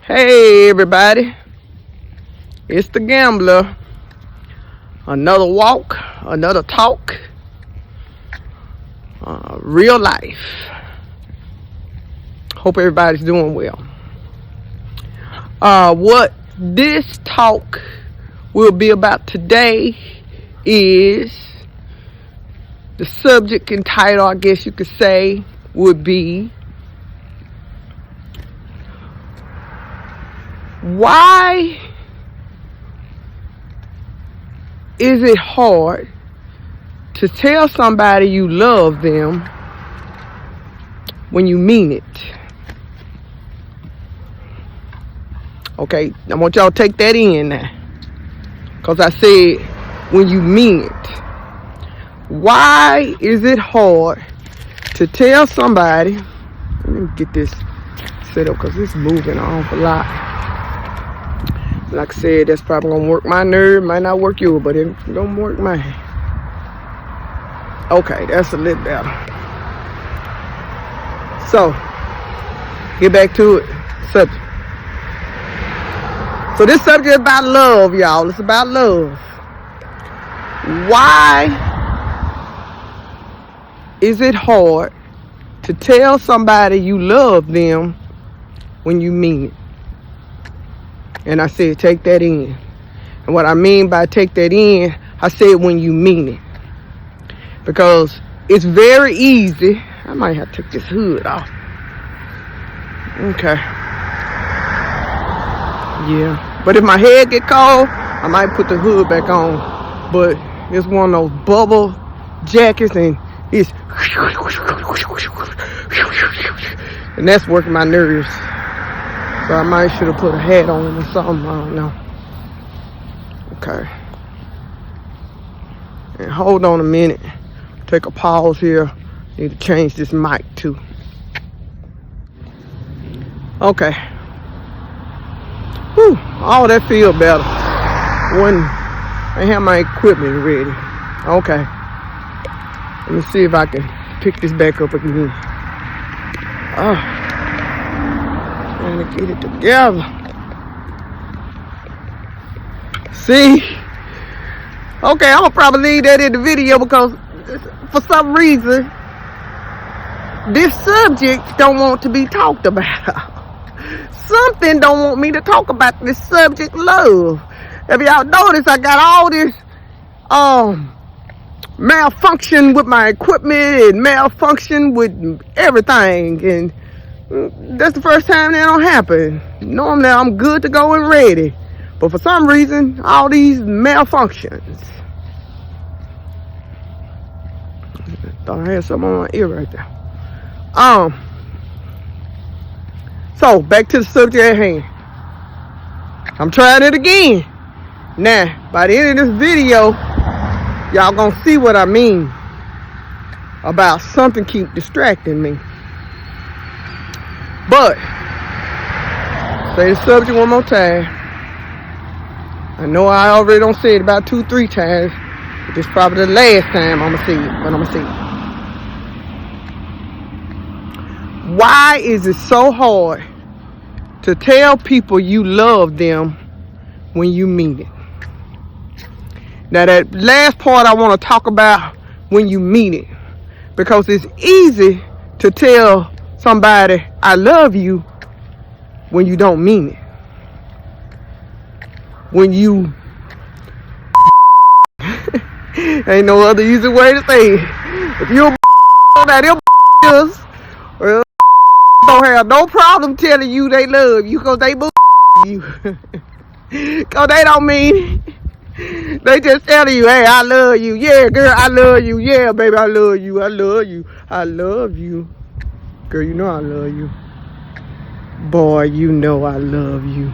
Hey everybody, it's the gambler. Another walk, another talk, real life. Hope everybody's doing well. What this talk will be about today is the subject and title, I guess you could say, would be why is it hard to tell somebody you love them when you mean it? Okay, I want y'all to take that in now, because I said when you mean it. Why is it hard to tell somebody, let me get this set up because it's moving an awful lot. Like I said, that's probably gonna work my nerve, might not work yours, but it's gonna work mine. Okay, that's a little better. So, get back to it. Subject. So this subject is about love, y'all. It's about love. Why is it hard to tell somebody you love them when you mean it? And I said, take that in. And what I mean by take that in, I said when you mean it. Because it's very easy. I might have to take this hood off. Okay. Yeah. But if my head get cold, I might put the hood back on. But it's one of those bubble jackets and it's... And that's working my nerves. So I might should have put a hat on or something, I don't know. Okay. And hold on a minute. Take a pause here. Need to change this mic too. Okay. Whew, all that feel better when I have my equipment ready. Okay. Let me see if I can pick this back up again. Oh. Trying to get it together. See? Okay, I'm gonna probably leave that in the video because for some reason this subject don't want to be talked about. Something don't want me to talk about this subject, love. If y'all notice, I got all this malfunction with my equipment and malfunction with everything, and that's the first time that don't happen. Normally I'm good to go and ready, but for some reason all these malfunctions. Thought I had something on my ear right there. So back to the subject at hand. I'm trying it again. Now by the end of this video, y'all gonna see what I mean about something keep distracting me. But say the subject one more time. I know I already don't say it about 2-3 times, but this is probably the last time I'm gonna say it, but I'm gonna say it. Why is it so hard to tell people you love them when you mean it? Now that last part I want to talk about when you mean it, because it's easy to tell somebody I love you when you don't mean it. When you ain't no other easy way to say it. If you're now them is, well, don't have no problem telling you they love you because they you. Because they don't mean it. They just telling you, hey, I love you. Yeah, girl, I love you. Yeah, baby, I love you. I love you. I love you. Girl, you know I love you. Boy, you know I love you.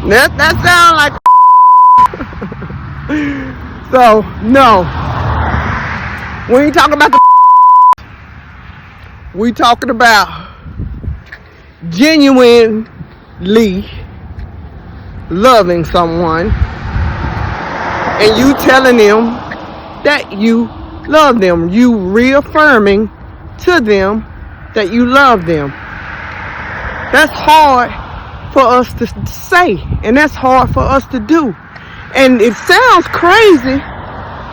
That sound like so, no. We ain't talking about the we talking about genuinely loving someone and you telling them that you love them. You reaffirming to them that you love them. That's hard for us to say, and that's hard for us to do. And it sounds crazy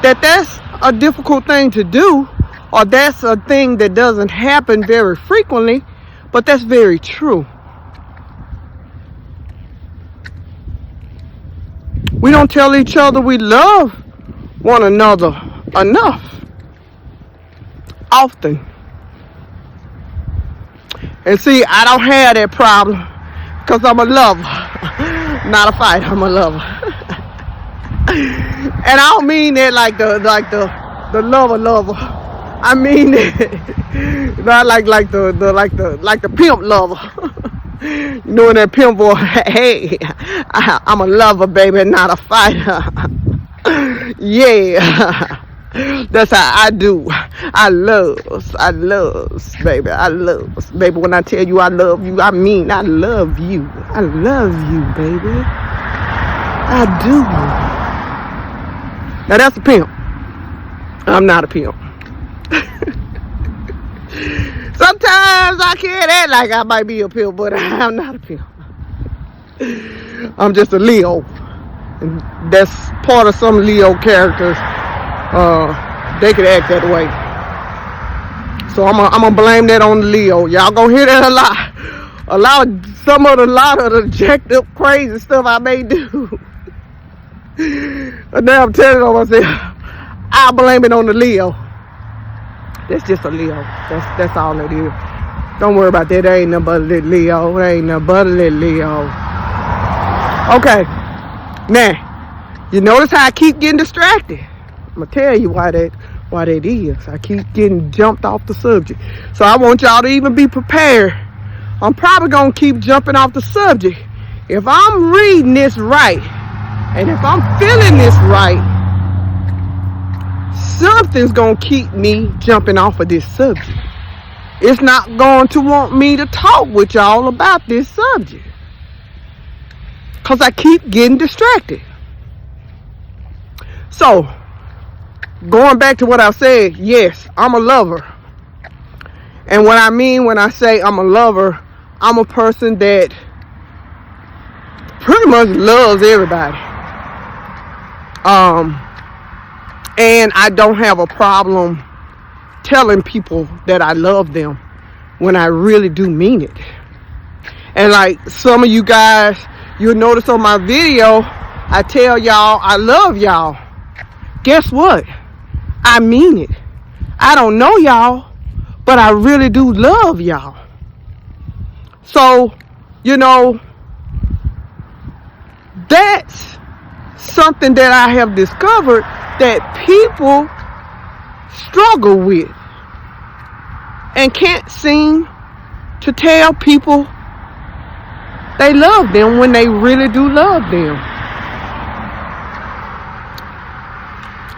that that's a difficult thing to do, or that's a thing that doesn't happen very frequently, but that's very true. We don't tell each other we love one another enough, often. And see, I don't have that problem because I'm a lover, not a fighter. I'm a lover. And I don't mean that like the lover. I mean it not like the pimp lover. You know, that pimp boy, hey, I'm a lover, baby, not a fighter. Yeah. That's how I do. I love, baby. I love, baby. When I tell you I love you, I mean I love you. I love you, baby. I do. Now that's a pimp. I'm not a pimp. Sometimes I can't act like I might be a pimp, but I'm not a pimp. I'm just a Leo. And that's part of some Leo characters. They could act that way. So I'm gonna blame that on the Leo. Y'all gonna hear that a lot. A lot of the jacked up crazy stuff I may do. And now I'm telling on myself, I blame it on the Leo. That's just a Leo. That's all it is. Don't worry about that. There ain't nothing but a little Leo. There ain't nothing but a little Leo. Okay. Now, you notice how I keep getting distracted. I'm gonna tell you why that is. I keep getting jumped off the subject. So I want y'all to even be prepared. I'm probably gonna keep jumping off the subject. If I'm reading this right, and if I'm feeling this right, something's gonna keep me jumping off of this subject. It's not going to want me to talk with y'all about this subject, because I keep getting distracted. So, going back to what I said, yes, I'm a lover. And what I mean when I say I'm a lover, I'm a person that pretty much loves everybody. And I don't have a problem telling people that I love them when I really do mean it. And like some of you guys, you'll notice on my video, I tell y'all I love y'all. Guess what? I mean it. I don't know y'all, but I really do love y'all. So, you know, that's something that I have discovered that people struggle with and can't seem to tell people they love them when they really do love them.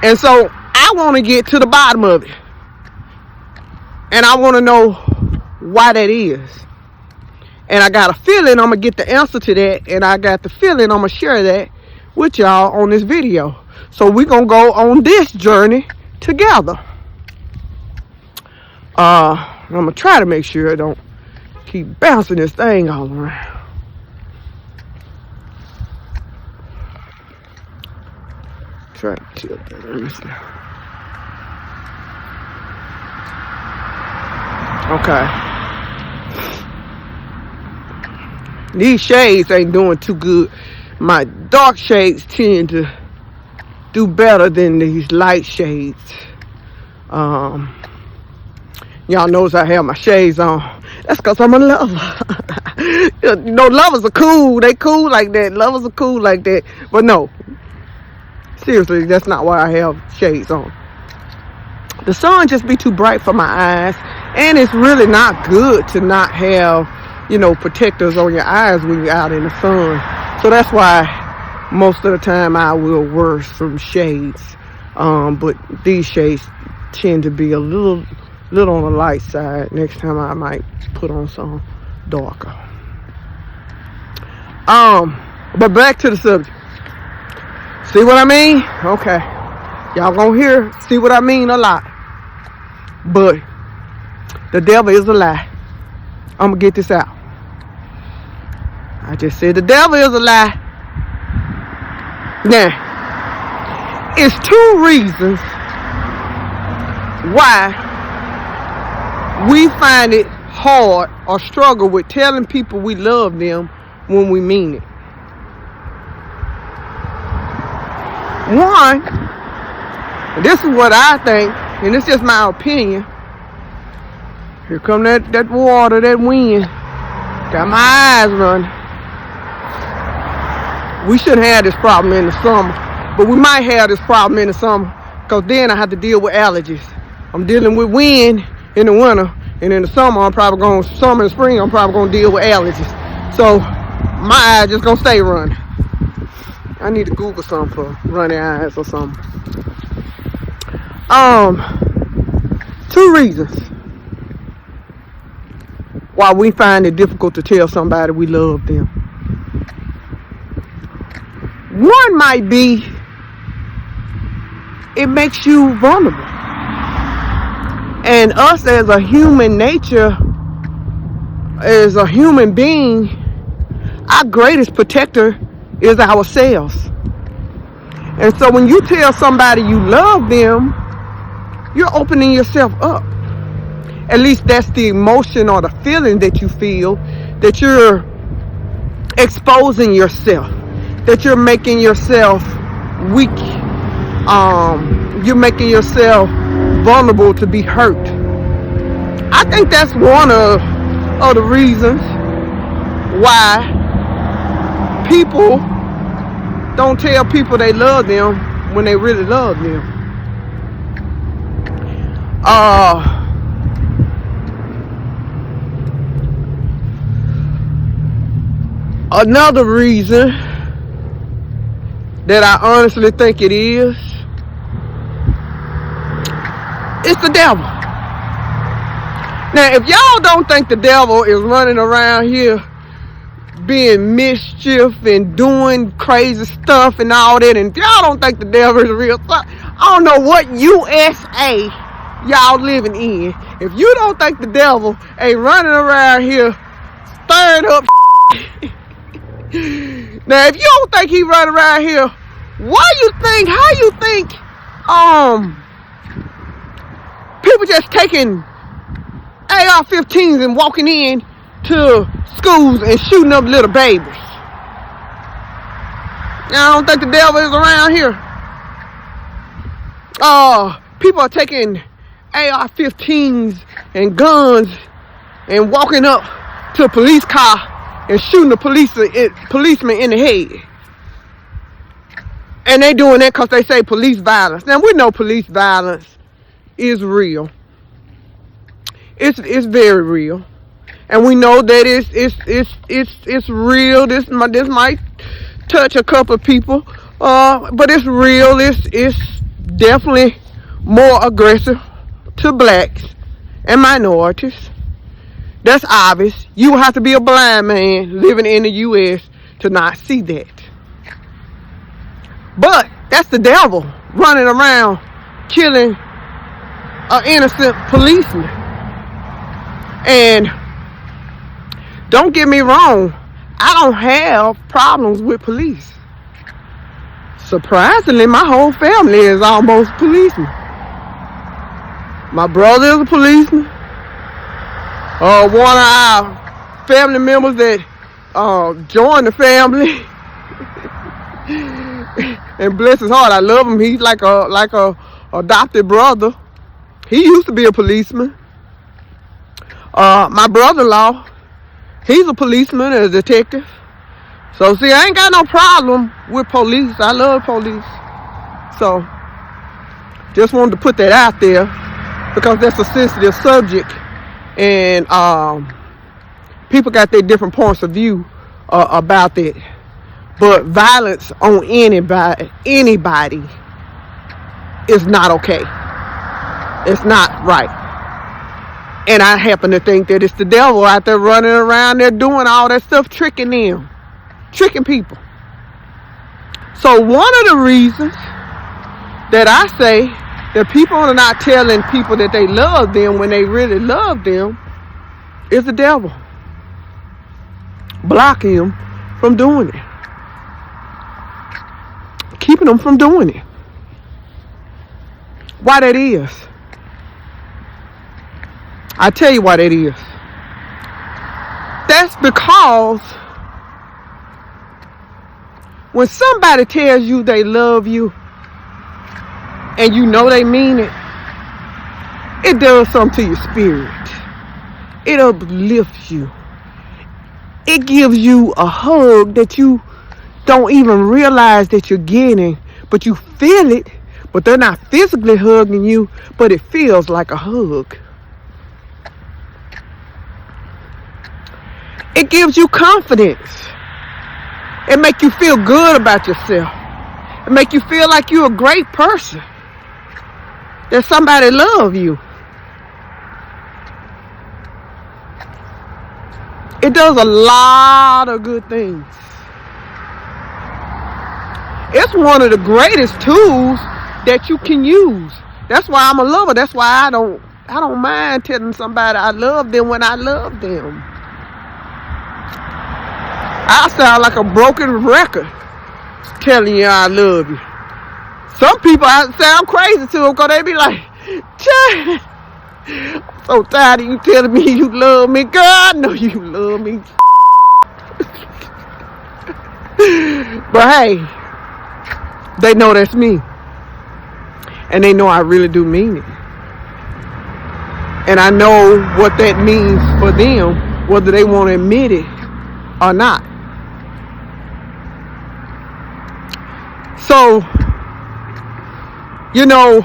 And so I want to get to the bottom of it, and I want to know why that is. And I got a feeling I'm going to get the answer to that, and I got the feeling I'm going to share that with y'all on this video. So we're going to go on this journey together. I'm going to try to make sure I don't keep bouncing this thing all around. Try to tilt that. Let me see. Okay. These shades ain't doing too good. My dark shades tend to do better than these light shades. Y'all notice I have my shades on. That's because I'm a lover. You know, lovers are cool. They cool like that. Lovers are cool like that. But no. Seriously, that's not why I have shades on. The sun just be too bright for my eyes. And it's really not good to not have, you know, protectors on your eyes when you're out in the sun. So that's why most of the time I will wear some shades. But these shades tend to be a little on the light side. Next time I might put on some darker. But back to the subject. See what I mean? Okay. Y'all gonna see what I mean a lot. But the devil is a lie. I'm gonna get this out. I just said the devil is a lie. Now, it's 2 reasons why we find it hard or struggle with telling people we love them when we mean it. One, this is what I think, and it's just my opinion. Here come that water, that wind. Got my eyes running. We shouldn't have this problem in the summer, but we might have this problem in the summer, because then I have to deal with allergies. I'm dealing with wind in the winter, and in the summer, summer and spring, I'm probably going to deal with allergies. So my eyes just going to stay running. I need to Google something for runny eyes or something. 2 reasons why we find it difficult to tell somebody we love them. One might be, it makes you vulnerable. And us as a human nature, as a human being, our greatest protector is ourselves. And so when you tell somebody you love them, you're opening yourself up. At least that's the emotion or the feeling that you feel, that you're exposing yourself, that you're making yourself weak. You're making yourself vulnerable to be hurt. I think that's one of the reasons why people don't tell people they love them when they really love them. Another reason that I honestly think it is, it's the devil. Now, if y'all don't think the devil is running around here being mischief and doing crazy stuff and all that, and if y'all don't think the devil is real, I don't know what USA y'all living in. If you don't think the devil ain't running around here stirring up now, if you don't think he running around here, how you think people just taking AR-15s and walking in to schools and shooting up little babies? I don't think the devil is around here. People are taking AR-15s and guns and walking up to a police car and shooting the policeman in the head. And they doing that because they say police violence. Now, we know police violence is real. It's very real. And we know that it's real. This might touch a couple of people, but it's real. It's definitely more aggressive to blacks and minorities. That's obvious. You have to be a blind man living in the U.S. to not see that. But that's the devil running around killing an innocent policeman. And don't get me wrong, I don't have problems with police. Surprisingly, my whole family is almost policemen. My brother is a policeman. One of our family members that joined the family, and bless his heart, I love him. He's like a adopted brother. He used to be a policeman. My brother-in-law, he's a policeman, a detective. So see, I ain't got no problem with police. I love police. So just wanted to put that out there because that's a sensitive subject. And people got their different points of view about that. But violence on anybody is not okay. It's not right. And I happen to think that it's the devil out there running around there doing all that stuff, tricking people. So one of the reasons that I say that people are not telling people that they love them when they really love them is the devil. Block him from doing it. Keeping them from doing it. Why that is? I tell you why that is. That's because when somebody tells you they love you and you know they mean it, it does something to your spirit. It uplifts you. It gives you a hug that you don't even realize that you're getting, but you feel it, but they're not physically hugging you, but it feels like a hug. It gives you confidence. It makes you feel good about yourself. It makes you feel like you're a great person. That somebody loves you. It does a lot of good things. It's one of the greatest tools that you can use. That's why I'm a lover. That's why I don't mind telling somebody I love them when I love them. I sound like a broken record telling you I love you. Some people I sound crazy to them because they be like, Chad, I'm so tired of you telling me you love me. Girl, I know you love me. But hey, they know that's me. And they know I really do mean it. And I know what that means for them, whether they want to admit it or not. So, you know,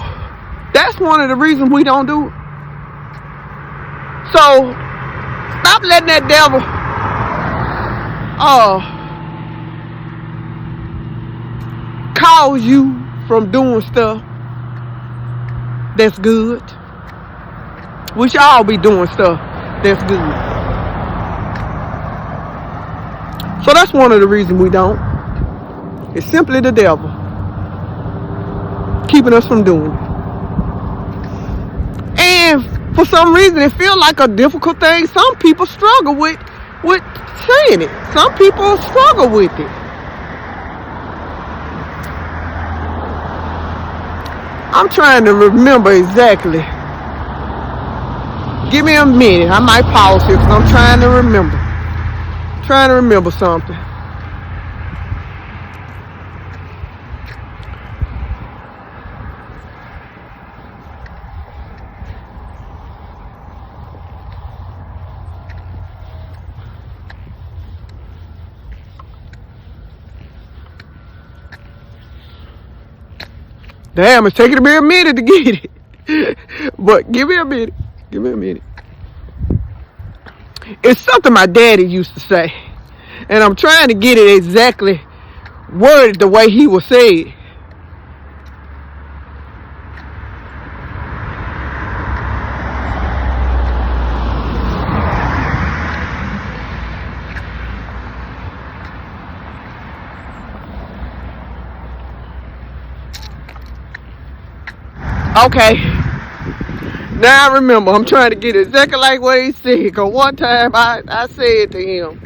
that's one of the reasons we don't do it. So, stop letting that devil cause you from doing stuff that's good. We should all be doing stuff that's good. So that's one of the reasons we don't. It's simply the devil keeping us from doing it. And for some reason it feels like a difficult thing. Some people struggle with saying it. Some people struggle with it. I'm trying to remember exactly. Give me a minute. I might pause here because I'm trying to remember. Trying to remember something. Damn, it's taking me a minute to get it. But give me a minute. Give me a minute. It's something my daddy used to say. And I'm trying to get it exactly worded the way he would say it. Okay, now I remember. I'm trying to get exactly like what he said. Because one time I said to him,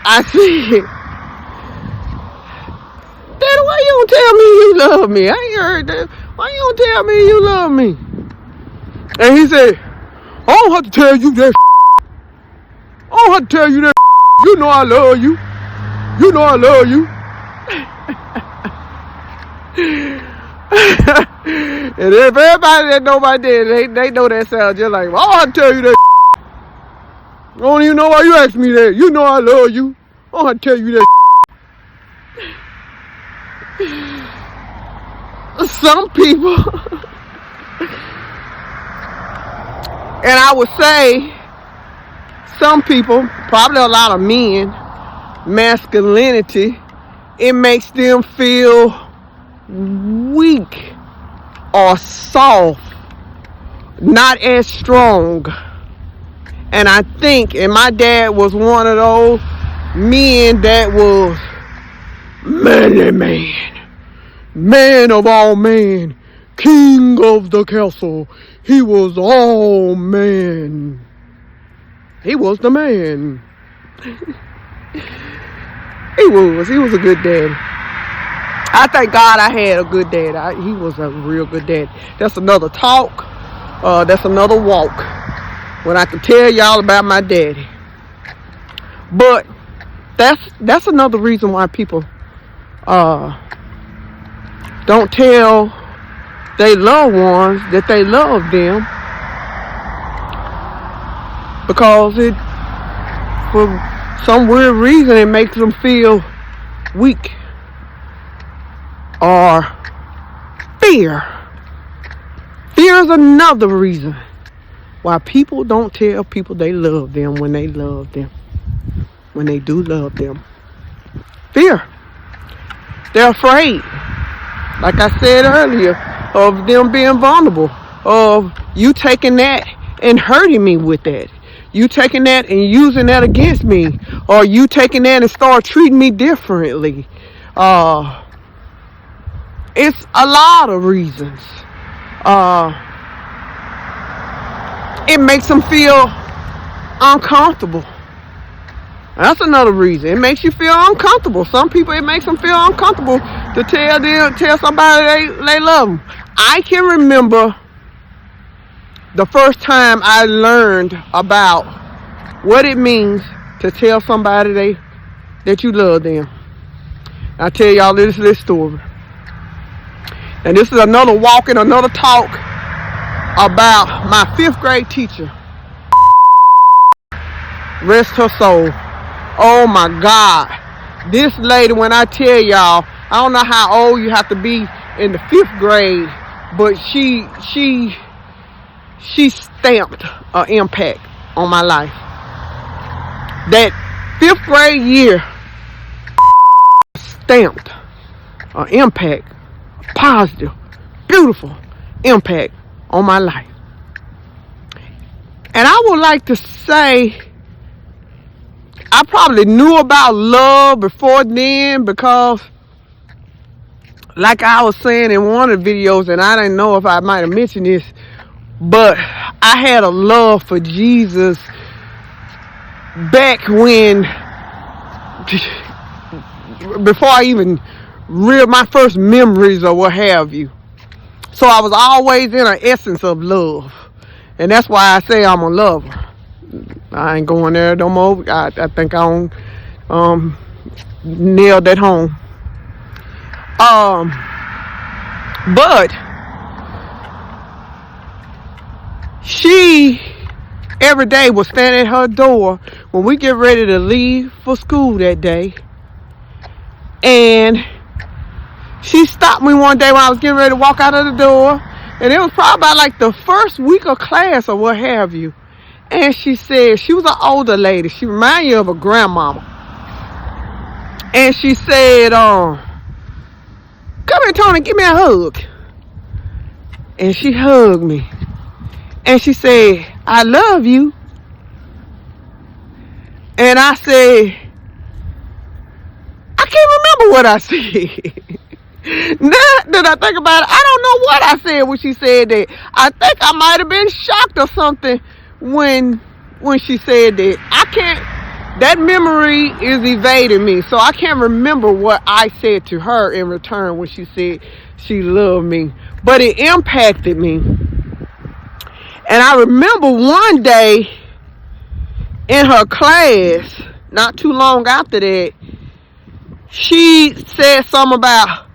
I said, Daddy, why you don't tell me you love me? I ain't heard that. Why you don't tell me you love me? And he said, I don't have to tell you that. I don't have to tell you that. You know I love you. You know I love you. And if everybody that know my daddy, they know that sound just like, oh, I'll tell you that. I don't even know why you asked me that. You know I love you. I don't have to tell you that. Some people, and I would say some people, probably a lot of men, masculinity, it makes them feel weak or soft, not as strong. And I think, and my dad was one of those men that was manly man of all men, king of the castle. He was all man. He was the man. He was a good daddy. I thank God I had a good daddy. He was a real good daddy. That's another talk. That's another walk. When I can tell y'all about my daddy. But that's another reason why people don't tell their loved ones that they love them, because for some weird reason, it makes them feel weak, or fear. Fear is another reason why people don't tell people they love them when they love them, when they do love them. Fear. They're afraid, like I said earlier, of them being vulnerable, of you taking that and hurting me with that, you taking that and using that against me, or you taking that and start treating me differently. It's a lot of reasons. It makes them feel uncomfortable. That's another reason. It makes you feel uncomfortable. Some people, it makes them feel uncomfortable to tell somebody they love them. I can remember the first time I learned about what it means to tell somebody that you love them. I'll tell y'all this story. And this is another walk and another talk about my 5th grade teacher. Rest her soul. Oh my God. This lady, when I tell y'all, I don't know how old you have to be in the 5th grade, but she stamped an impact on my life. That 5th grade year stamped an impact, a positive, beautiful impact on my life. And I would like to say, I probably knew about love before then, because like I was saying in one of the videos, and I didn't know if I might have mentioned this, but I had a love for Jesus back when, before I even real my first memories or what have you. So I was always in an essence of love, and that's why I say I'm a lover. I ain't going there no more. I think I nailed that home. But she every day was standing at her door when we get ready to leave for school that day, and she stopped me one day when I was getting ready to walk out of the door, and it was probably about like the first week of class or what have you. And she said, she was an older lady. She reminded you of a grandmama. And she said, come here, Tony, give me a hug. And she hugged me. And she said, I love you. And I said, I can't remember what I said. Now that I think about it, I don't know what I said when she said that. I think I might have been shocked or something when she said that. That memory is evading me, so I can't remember what I said to her in return when she said she loved me, but it impacted me. And I remember one day in her class, not too long after that, she said something about,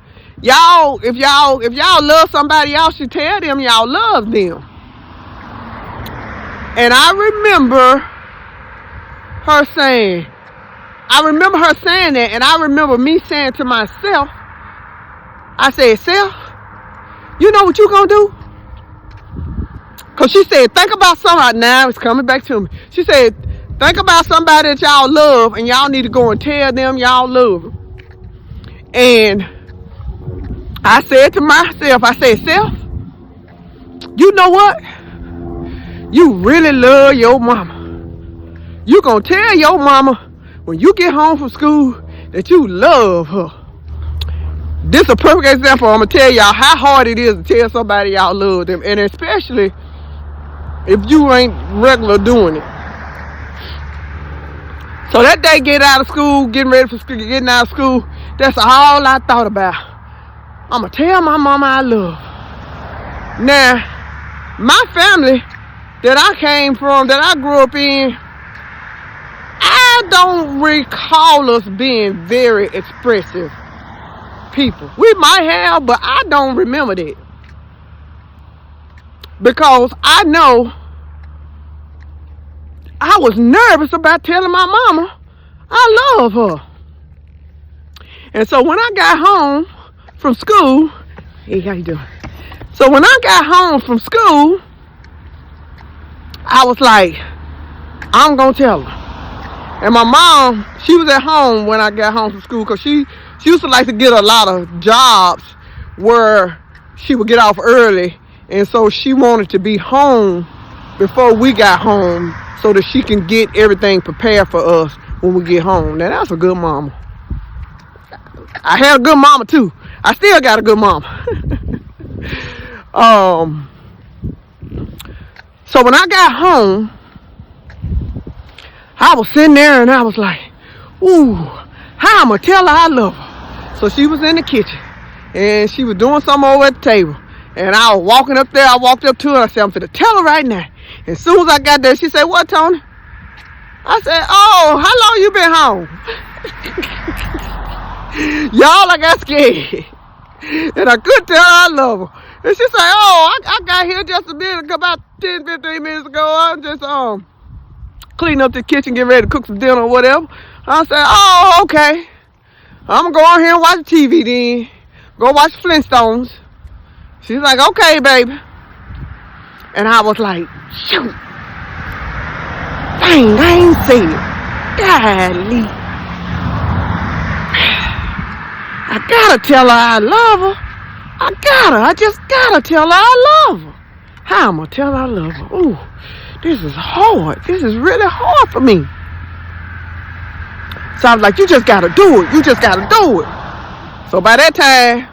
y'all, if y'all love somebody, y'all should tell them y'all love them. And I remember her saying that, and I remember me saying to myself, I said, Self, you know what you gonna do? Because she said, think about somebody. Now it's coming back to me. She said, think about somebody that y'all love, and y'all need to go and tell them y'all love them. And I said to myself, I said, Self, you know what? You really love your mama. You gonna tell your mama when you get home from school that you love her. This is a perfect example. I'm gonna tell y'all how hard it is to tell somebody y'all love them, and especially if you ain't regular doing it. So that day, getting out of school, getting ready for school, getting out of school, that's all I thought about. I'm going to tell my mama I love her. Now, my family that I came from, that I grew up in, I don't recall us being very expressive people. We might have, but I don't remember that. Because I know I was nervous about telling my mama I love her. And so when I got home from school, hey, how you doing? So when I got home from school, I was like, I'm going to tell her. And my mom, she was at home when I got home from school because she used to like to get a lot of jobs where she would get off early. And so she wanted to be home before we got home so that she can get everything prepared for us when we get home. Now, that's a good mama. I had a good mama, too. I still got a good mama. So when I got home, I was sitting there and I was like, ooh, how I'm going to tell her I love her? So she was in the kitchen and she was doing something over at the table. And I was walking up there. I walked up to her. I said, I'm finna tell her right now. And as soon as I got there, she said, what, Tony? I said, oh, how long you been home? Y'all, I got scared. And I couldn't tell her I love her. And she said, oh, I got here just a minute, about 10, 15 minutes ago. I'm just cleaning up the kitchen, getting ready to cook some dinner or whatever. I said, oh, okay. I'm going to go on here and watch TV then. Go watch Flintstones. She's like, okay, baby. And I was like, shoot. Dang, I ain't say it. Golly. I gotta tell her I love her. I just gotta tell her I love her. How I'm gonna tell her I love her? Ooh, this is hard. This is really hard for me. So I was like, you just gotta do it. You just gotta do it. So by that time,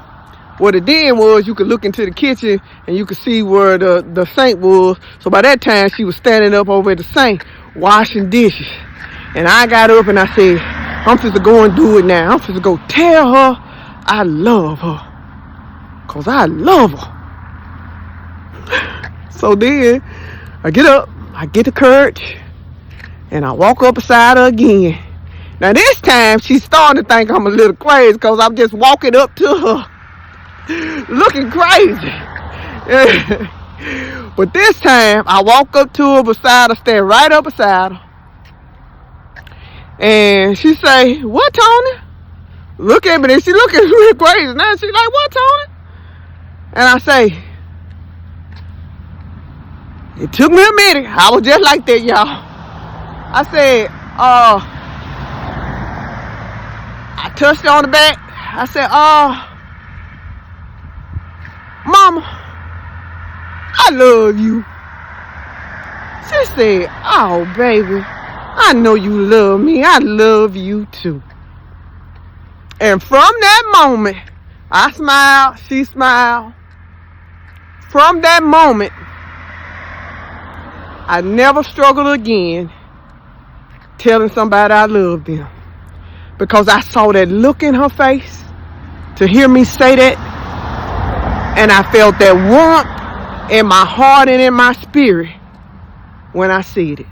what it did was you could look into the kitchen and you could see where the sink was. So by that time, she was standing up over at the sink washing dishes. And I got up and I said, I'm supposed to go and do it now. I'm supposed to go tell her I love her. Because I love her. So then I get up, I get the courage, and I walk up beside her again. Now this time, she's starting to think I'm a little crazy because I'm just walking up to her. Looking crazy. But this time I walk up to her beside her, stand right up beside her, and she say, what, Tony? Look at me, and she looking real crazy now. She like, what, Tony? And I say, it took me a minute. I was just like that, y'all. I said, I touched her on the back. I said, Mama, I love you. She said, oh, baby, I know you love me. I love you, too. And from that moment, I smiled, she smiled. From that moment, I never struggled again telling somebody I loved them. Because I saw that look in her face to hear me say that. And I felt that warmth in my heart and in my spirit when I said it.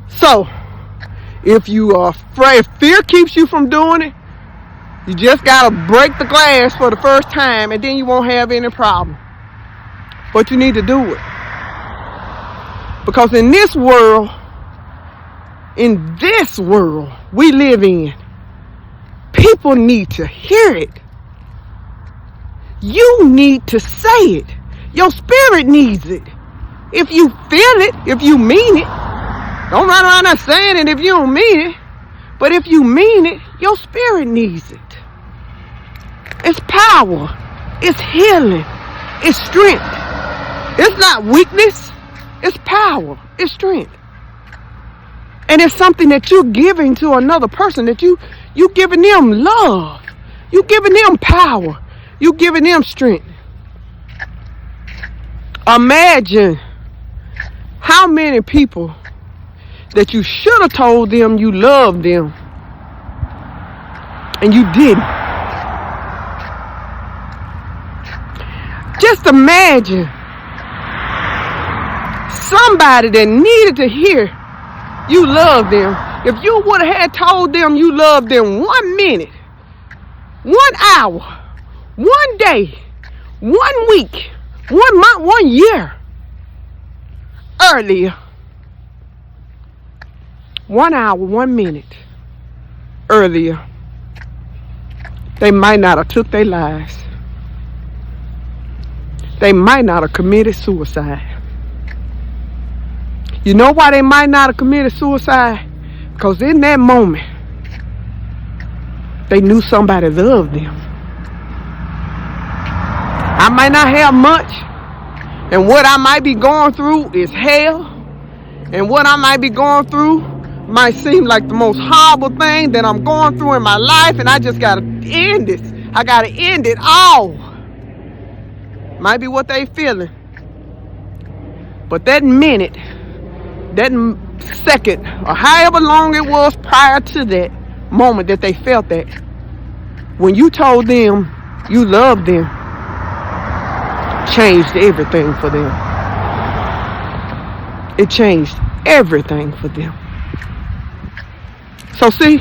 So, if you are afraid, if fear keeps you from doing it, you just got to break the glass for the first time and then you won't have any problem. But you need to do it. Because in this world we live in, people need to hear it. You need to say it. Your spirit needs it. If you feel it, if you mean it, don't run around there saying it if you don't mean it. But if you mean it, your spirit needs it. It's power. It's healing. It's strength. It's not weakness. It's power. It's strength. And it's something that you're giving to another person, that you giving them love. You giving them power. You giving them strength. Imagine how many people that you should have told them you loved them, and you didn't. Just imagine somebody that needed to hear you love them. If you would have had told them you loved them 1 minute, 1 hour, 1 day, 1 week, 1 month, 1 year earlier, 1 hour, 1 minute earlier, they might not have took their lives. They might not have committed suicide. You know why they might not have committed suicide? Because in that moment, they knew somebody loved them. I might not have much, and what I might be going through is hell, and what I might be going through might seem like the most horrible thing that I'm going through in my life, and I just gotta end this. I gotta end it all. Might be what they feeling. But that minute, that second, or however long it was prior to that moment that they felt that, when you told them you loved them, changed everything for them. It changed everything for them. So see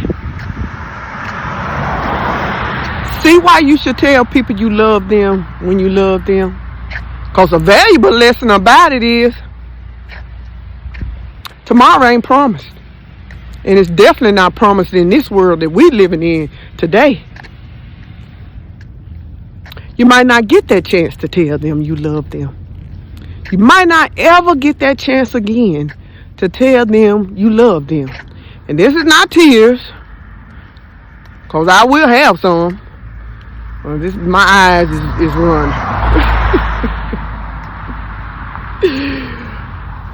why you should tell people you love them when you love them? Because a valuable lesson about it is tomorrow ain't promised. And it's definitely not promised in this world that we living in today. You might not get that chance to tell them you love them. You might not ever get that chance again to tell them you love them. And this is not tears, because I will have some. Well, my eyes is running.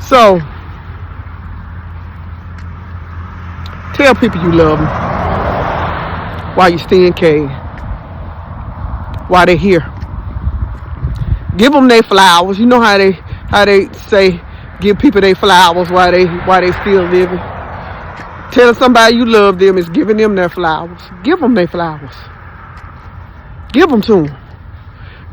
So, tell people you love them while you stay in cave, while they're here. Give them their flowers. You know how they say give people their flowers while they still living. Tell somebody you love them is giving them their flowers. Give them their flowers. Give them to them.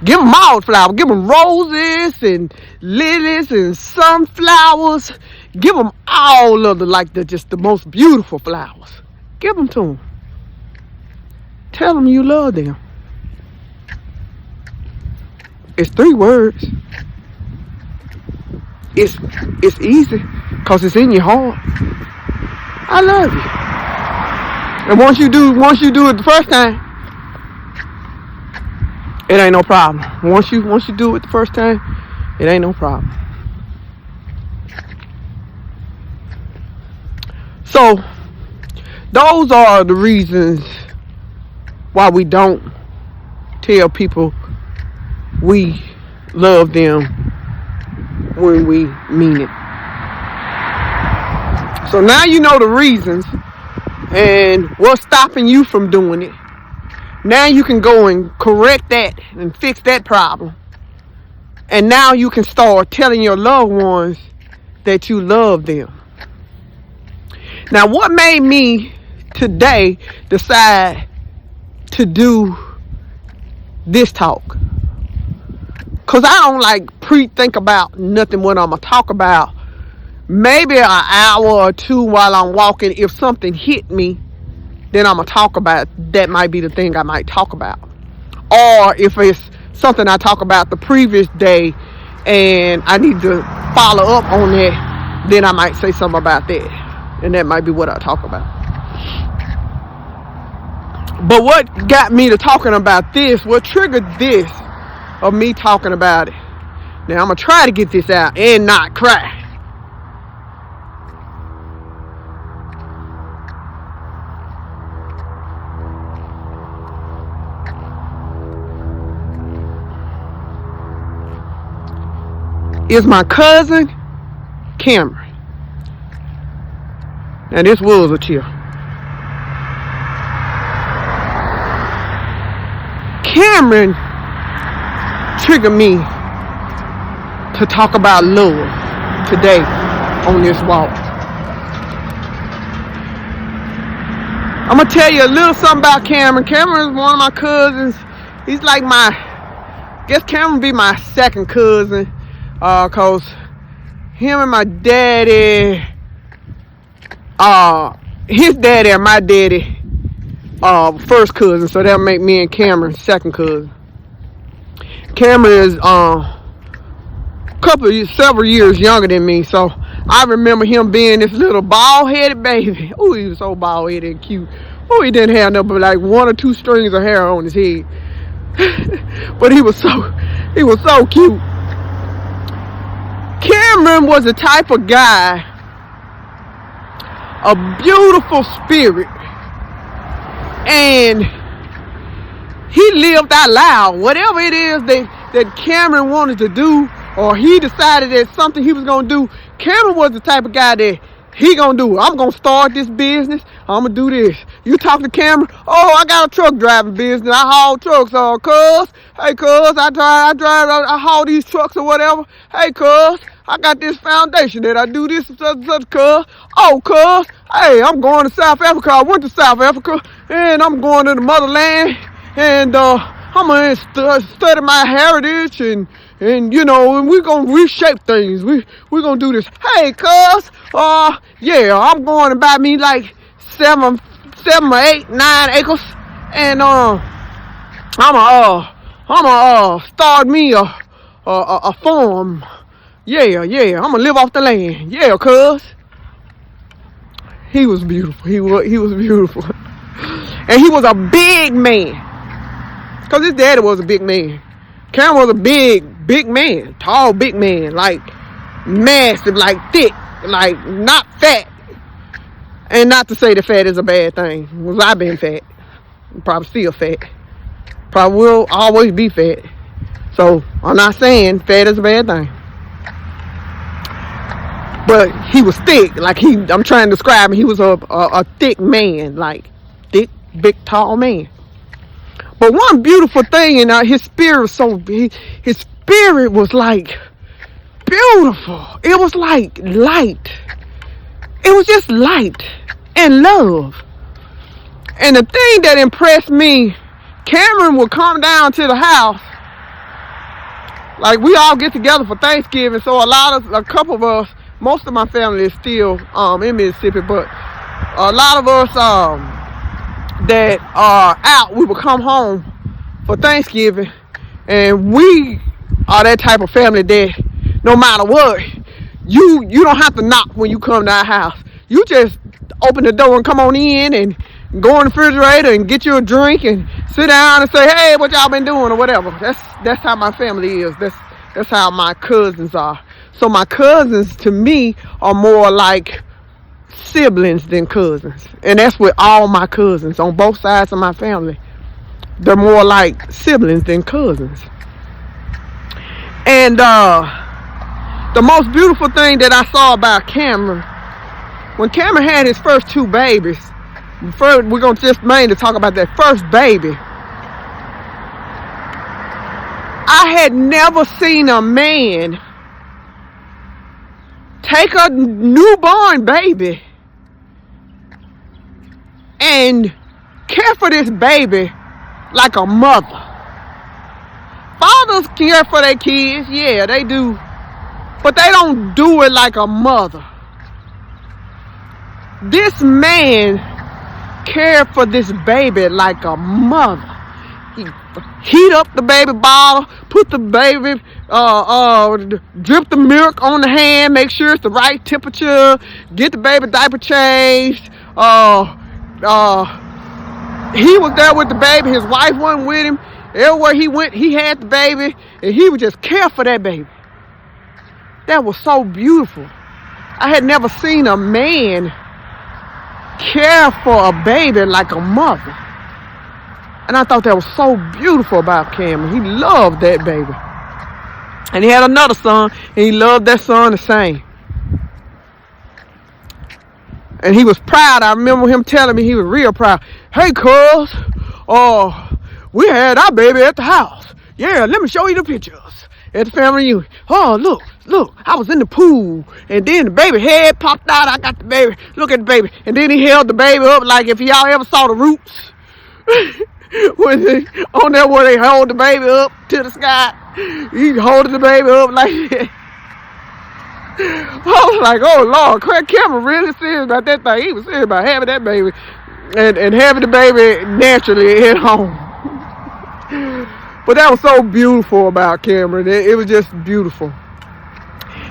Give them all flowers. Give them roses and lilies and sunflowers. Give them all of just the most beautiful flowers. Give them to them. Tell them you love them. It's 3 words. It's easy because it's in your heart. I love you. And once you do it the first time, it ain't no problem. Once you do it the first time, it ain't no problem. So those are the reasons why we don't tell people we love them when we mean it. So now you know the reasons and what's stopping you from doing it. Now you can go and correct that and fix that problem. And now you can start telling your loved ones that you love them. Now what made me today decide to do this talk? Because I don't think about nothing what I'm going to talk about. Maybe an hour or 2 while I'm walking, if something hit me, then I'm going to talk about it. That might be the thing I might talk about. Or if it's something I talk about the previous day and I need to follow up on that, then I might say something about that. And that might be what I talk about. But what got me to talking about this, what triggered this of me talking about it. Now I'm going to try to get this out and not cry. Is my cousin Cameron. Now this was a chill. Cameron triggered me to talk about love today on this walk. I'm gonna tell you a little something about Cameron. Cameron is one of my cousins. He's like I guess Cameron be my second cousin. Cause him and my daddy, his daddy and my daddy, first cousin. So that'll make me and Cameron second cousin. Cameron is several years younger than me, so I remember him being this little bald-headed baby. Oh, he was so bald-headed and cute. Oh, he didn't have nothing but like 1 or 2 strings of hair on his head. But he was so cute. Cameron was the type of guy, a beautiful spirit, and he lived out loud. Whatever it is that Cameron wanted to do, or he decided that something he was going to do, Cameron was the type of guy that he going to do. I'm going to start this business. I'm going to do this. You talk to Cameron, oh, I got a truck driving business. I haul trucks. Cuz, hey, cuz, I haul these trucks or whatever. Hey, cuz, I got this foundation that I do this, such, cuz. Oh, cuz, hey, I'm going to South Africa. I went to South Africa, and I'm going to the motherland, and I'm going to study my heritage, and you know, and we're gonna reshape things. We're gonna do this. Hey, cuz, yeah, I'm going to buy me like 7 or 8, 9 acres, and I'ma start me a farm. Yeah, I'm gonna live off the land. Yeah, cuz. He was beautiful. He was beautiful, and he was a big man, cause his daddy was a big man. Cameron was a big man, tall, big man, like massive, like thick, like not fat. And not to say that fat is a bad thing. Was I been fat? I'm probably still fat. Probably will always be fat. So I'm not saying fat is a bad thing. But he was thick, like I'm trying to describe him. He was a thick man, like thick, big, tall man. But one beautiful thing, and his spirit was so big. His spirit was like beautiful. It was like light. It was just light and love. And the thing that impressed me, Cameron would come down to the house. Like, we all get together for Thanksgiving, so a couple of us, most of my family is still in Mississippi, but a lot of us that are out, we would come home for Thanksgiving, and we are that type of family that no matter what, you don't have to knock when you come to our house. You just open the door and come on in and go in the refrigerator and get you a drink and sit down and say, hey, what y'all been doing or whatever. That's how my family is. That's how my cousins are. So my cousins to me are more like siblings than cousins, and that's with all my cousins on both sides of my family. They're more like siblings than cousins. And the most beautiful thing that I saw about Cameron, when Cameron had his first 2 babies, we're gonna just mainly talk about that first baby. I had never seen a man take a newborn baby and care for this baby like a mother. Fathers care for their kids, yeah, they do, but they don't do it like a mother. This man cared for this baby like a mother. He heat up the baby bottle, put the baby, drip the milk on the hand, make sure it's the right temperature, get the baby diaper changed. He was there with the baby. His wife wasn't with him. Everywhere he went, he had the baby, and he would just care for that baby. That was so beautiful. I had never seen a man care for a baby like a mother. And I thought that was so beautiful about Cameron. He loved that baby. And he had another son, and he loved that son the same. And he was proud. I remember him telling me he was real proud. Hey, cuz, we had our baby at the house. Yeah, let me show you the pictures at the family reunion. Oh, look, look, I was in the pool, and then the baby head popped out. I got the baby. Look at the baby. And then he held the baby up like if y'all ever saw The Roots. When they, on there where they hold the baby up to the sky. He holding the baby up like that. I was like, oh, Lord, Cameron really serious about that thing. He was serious about having that baby and having the baby naturally at home. But that was so beautiful about Cameron. It was just beautiful.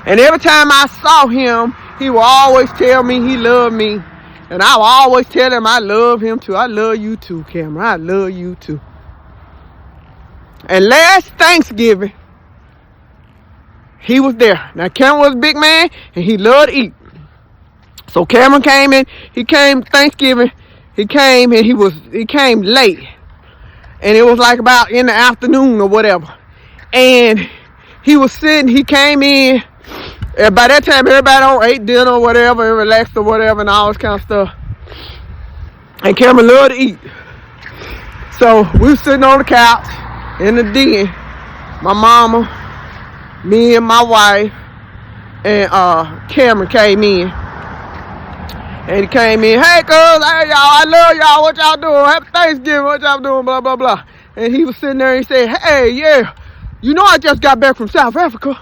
And every time I saw him, he would always tell me he loved me. And I would always tell him I love him too. I love you too, Cameron. I love you too. And last Thanksgiving, he was there. Now, Cameron was a big man, and he loved to eat. So Cameron came in. He came Thanksgiving. He came, and he came late. And it was like about in the afternoon or whatever. And he was sitting. He came in. And by that time, everybody ate dinner or whatever and relaxed or whatever and all this kind of stuff. And Cameron loved to eat. So we were sitting on the couch in the den. My mama, me and my wife, and Cameron came in. And he came in, hey, cuz, hey, y'all, I love y'all. What y'all doing? Happy Thanksgiving. What y'all doing? Blah, blah, blah. And he was sitting there and he said, hey, yeah, you know I just got back from South Africa.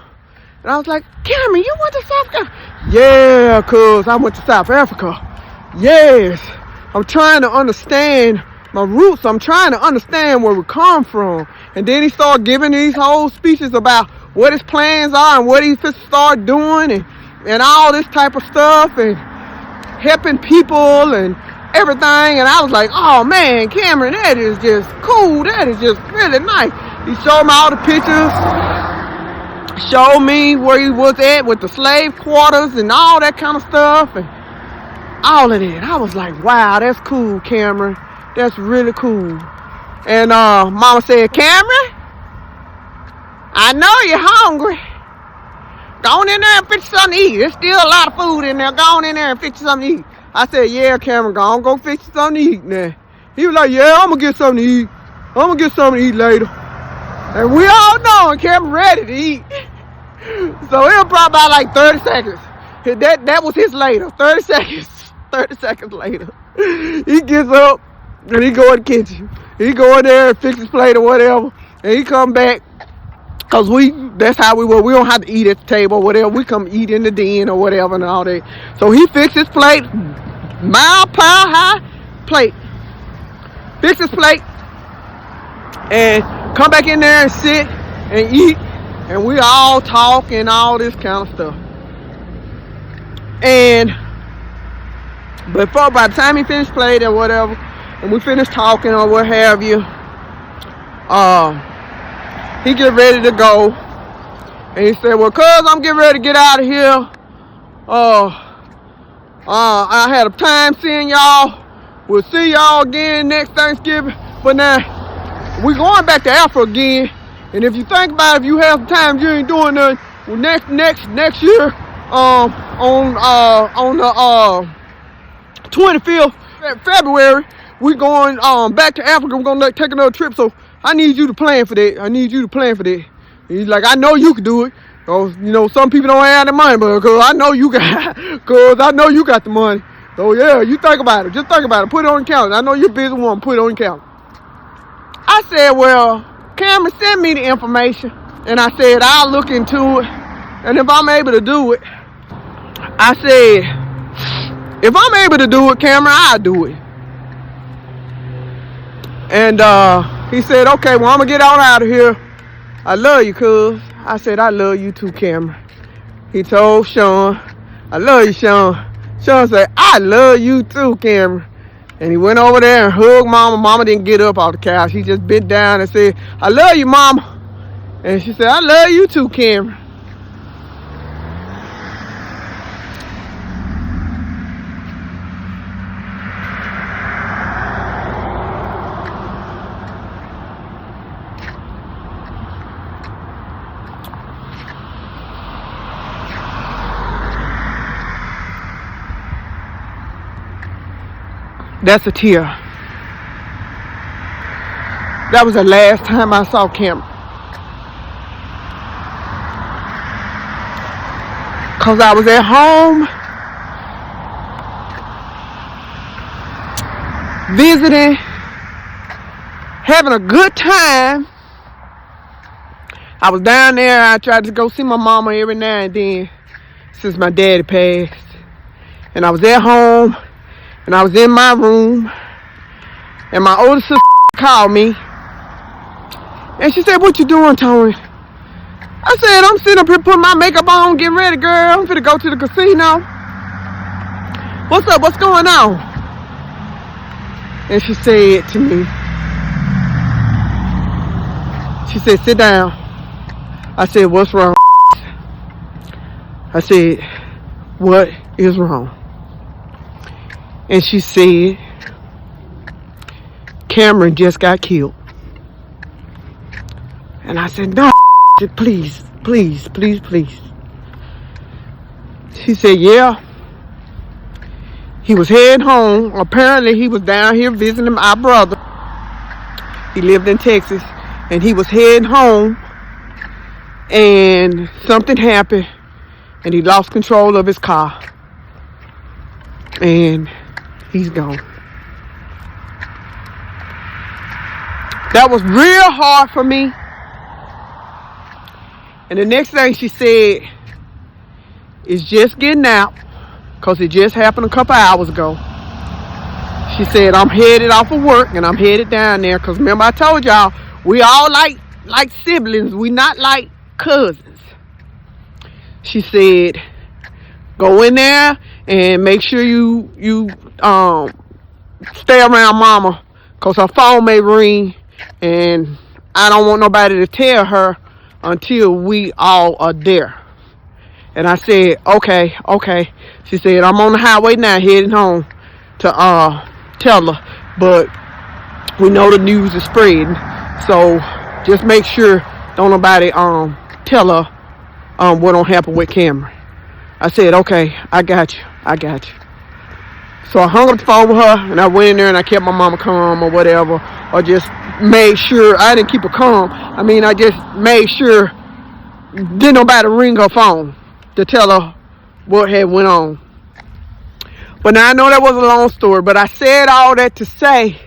And I was like, Cameron, you went to South Africa? Yeah, cuz, I went to South Africa. Yes. I'm trying to understand my roots. I'm trying to understand where we come from. And then he started giving these whole speeches about what his plans are and what he's supposed to start doing and all this type of stuff and helping people and everything. And I was like, oh, man, Cameron, that is just cool. That is just really nice. He showed me all the pictures. Showed me where he was at with the slave quarters and all that kind of stuff and all of that. I was like, wow, that's cool, Cameron. That's really cool. And Mama said, Cameron, I know you're hungry. Go on in there and fix you something to eat. There's still a lot of food in there. Go on in there and fix you something to eat. I said, yeah, Cameron, go fix you something to eat now. He was like, yeah, I'm going to get something to eat. I'm going to get something to eat later. And we all know Cameron ready to eat. So it was probably about like 30 seconds. That was his later. 30 seconds. 30 seconds later. He gets up and he go in the kitchen. He go in there and fix his plate or whatever. And he come back. Because that's how we were. We don't have to eat at the table or whatever. We come eat in the den or whatever and all that. So he fixed his plate. Mile pile high plate. Fix his plate. And come back in there and sit and eat. And we all talk and all this kind of stuff. And by the time he finished playing or whatever, and we finished talking or what have you, he get ready to go. And he said, well, cuz I'm getting ready to get out of here. I had a time seeing y'all. We'll see y'all again next Thanksgiving. But now, we're going back to Africa again. And if you think about it, if you have some time, you ain't doing nothing. Well, next year, on the 25th of February, we're going back to Africa. We're gonna take another trip. So I need you to plan for that. And he's like, I know you can do it. So, you know, some people don't have the money, but cause I know you got the money. So yeah, you think about it. Just think about it. Put it on the calendar. I know you're a busy woman. Put it on the calendar. I said, well, Cameron, send me the information. And I said, I'll look into it. And if I'm able to do it, I said, if I'm able to do it, Cameron, I'll do it. And he said, okay, well, I'm going to get on out of here. I love you, cuz. I said, I love you too, Cameron. He told Sean, I love you, Sean. Sean said, I love you too, Cameron. And he went over there and hugged Mama. Mama didn't get up off the couch. She just bent down and said, I love you, Mama. And she said, I love you too, Cameron. That's a tear. That was the last time I saw Cameron. Because I was at home visiting, having a good time. I was down there. I tried to go see my mama every now and then since my daddy passed. And I was at home, and I was in my room, and my older sister called me. And she said, "What you doing, Tony?" I said, "I'm sitting up here putting my makeup on, getting ready, girl. I'm finna go to the casino." "What's up? What's going on?" And she said to me, she said, "Sit down." I said, "What's wrong?" I said, "What is wrong?" And she said, "Cameron just got killed." And I said, "No, please, please, please, please." She said, "Yeah. He was heading home. Apparently, he was down here visiting our brother. He lived in Texas. And he was heading home. And something happened. And he lost control of his car. And he's gone." That was real hard for me. And the next thing she said is just getting out, because it just happened a couple hours ago. She said, "I'm headed off of work and I'm headed down there." Because remember I told y'all, we all like siblings. We not like cousins. She said, "Go in there and make sure you stay around mama, because her phone may ring and I don't want nobody to tell her until we all are there." And I said, okay. She said, "I'm on the highway now heading home to tell her, but we know the news is spreading, so just make sure don't nobody tell her what don't happen with Cameron." I said, "Okay, I got you. So I hung up the phone with her, and I went in there and I kept my mama calm or whatever, or just made sure. I didn't keep her calm. I mean, I just made sure didn't nobody ring her phone to tell her what had went on. But now I know that was a long story, but I said all that to say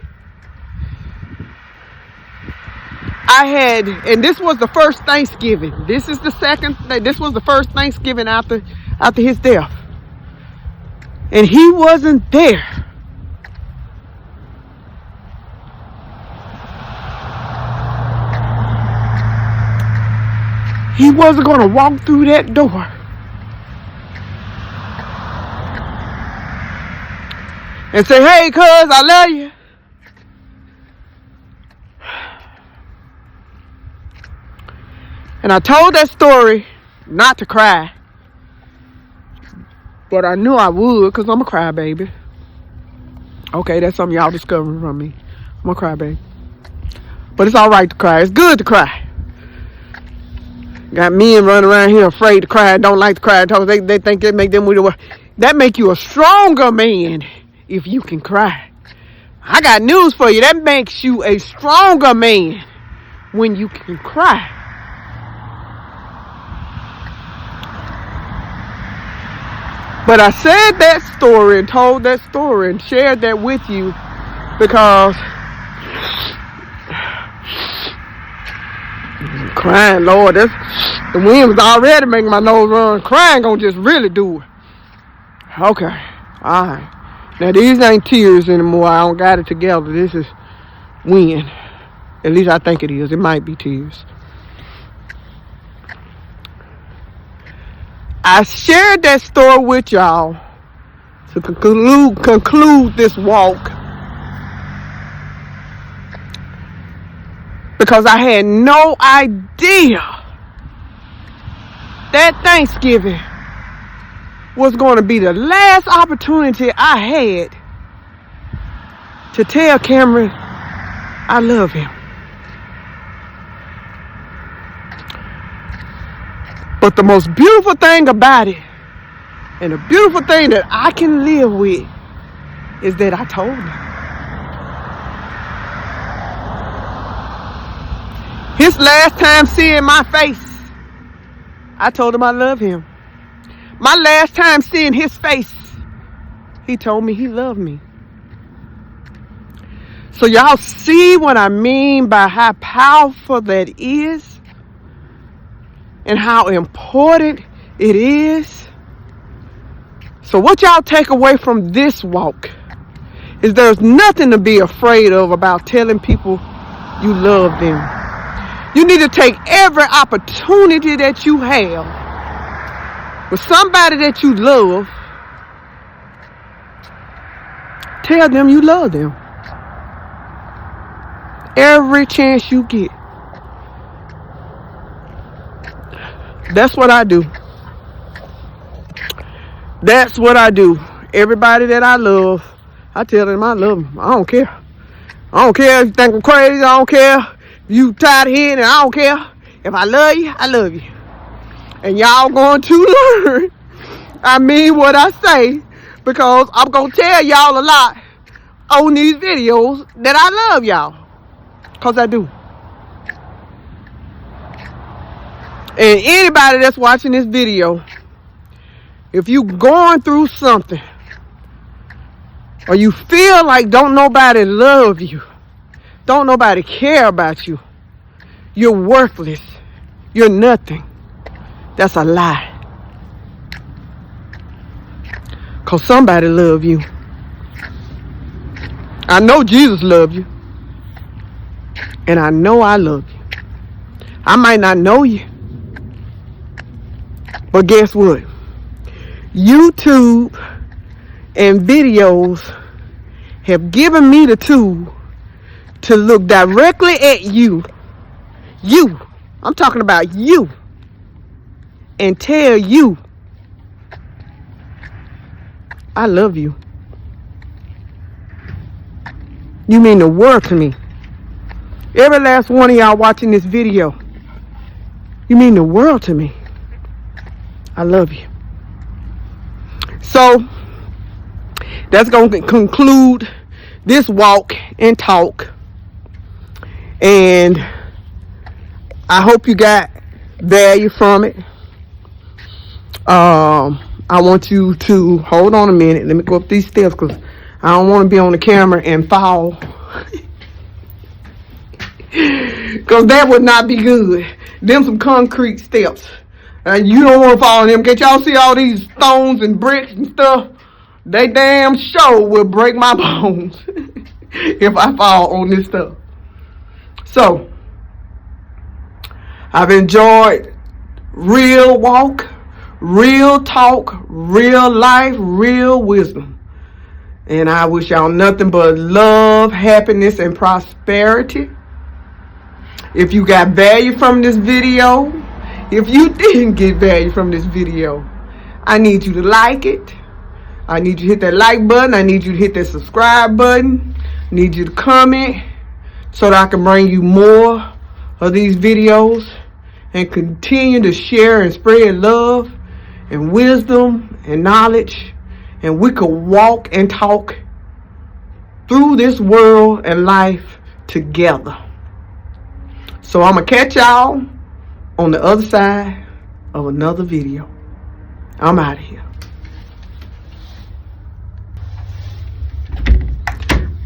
and this was the first Thanksgiving. This is the second. This was the first Thanksgiving after his death. And he wasn't there. He wasn't going to walk through that door and say, "Hey, cuz, I love you." And I told that story not to cry. But I knew I would, because I'm a crybaby. Okay, that's something y'all discovering from me. I'm a crybaby. But it's all right to cry. It's good to cry. Got men running around here afraid to cry, don't like to cry. They think that make them that make you a stronger man if you can cry. I got news for you. That makes you a stronger man when you can cry. But I said that story and told that story and shared that with you because crying, Lord, the wind was already making my nose run. Crying gonna just really do it. Okay, all right. Now these ain't tears anymore. I don't got it together. This is wind. At least I think it is. It might be tears. I shared that story with y'all to conclude this walk because I had no idea that Thanksgiving was going to be the last opportunity I had to tell Cameron I love him. But the most beautiful thing about it, and the beautiful thing that I can live with, is that I told him. His last time seeing my face, I told him I love him. My last time seeing his face, he told me he loved me. So y'all see what I mean by how powerful that is and how important it is. So what y'all take away from this walk is there's nothing to be afraid of about telling people you love them. You need to take every opportunity that you have with somebody that you love. Tell them you love them. Every chance you get. That's what I do. That's what I do. Everybody that I love, I tell them I love them. I don't care. I don't care if you think I'm crazy. I don't care if you tired of hearing it. I don't care. If I love you, I love you. And y'all going to learn. I mean what I say, because I'm going to tell y'all a lot on these videos that I love y'all. Because I do. And anybody that's watching this video, if you going through something, or you feel like don't nobody love you, don't nobody care about you, you're worthless, you're nothing, that's a lie. Because somebody love you. I know Jesus loved you. And I know I love you. I might not know you. But guess what? YouTube and videos have given me the tool to look directly at you. You. I'm talking about you. And tell you, I love you. You mean the world to me. Every last one of y'all watching this video, you mean the world to me. I love you. So, that's going to conclude this walk and talk. And I hope you got value from it. I want you to hold on a minute. Let me go up these steps because I don't want to be on the camera and fall. Because that would not be good. Them some concrete steps. And you don't want to fall on them. Can't y'all see all these stones and bricks and stuff? They damn sure will break my bones if I fall on this stuff. So, I've enjoyed real walk, real talk, real life, real wisdom. And I wish y'all nothing but love, happiness, and prosperity. If you got value from this video, if you didn't get value from this video, I need you to like it. I need you to hit that like button. I need you to hit that subscribe button. I need you to comment so that I can bring you more of these videos and continue to share and spread love and wisdom and knowledge, and we could walk and talk through this world and life together. So I'm going to catch y'all on the other side of another video. I'm out of here.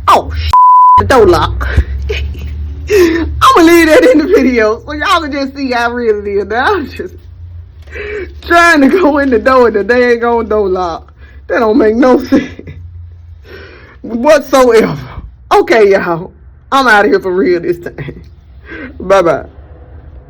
Oh, the door lock. I'm going to leave that in the video so y'all can just see how real it is. Now I'm just trying to go in the door and the dang on door lock. That don't make no sense whatsoever. Okay, y'all. I'm out of here for real this time. Bye-bye.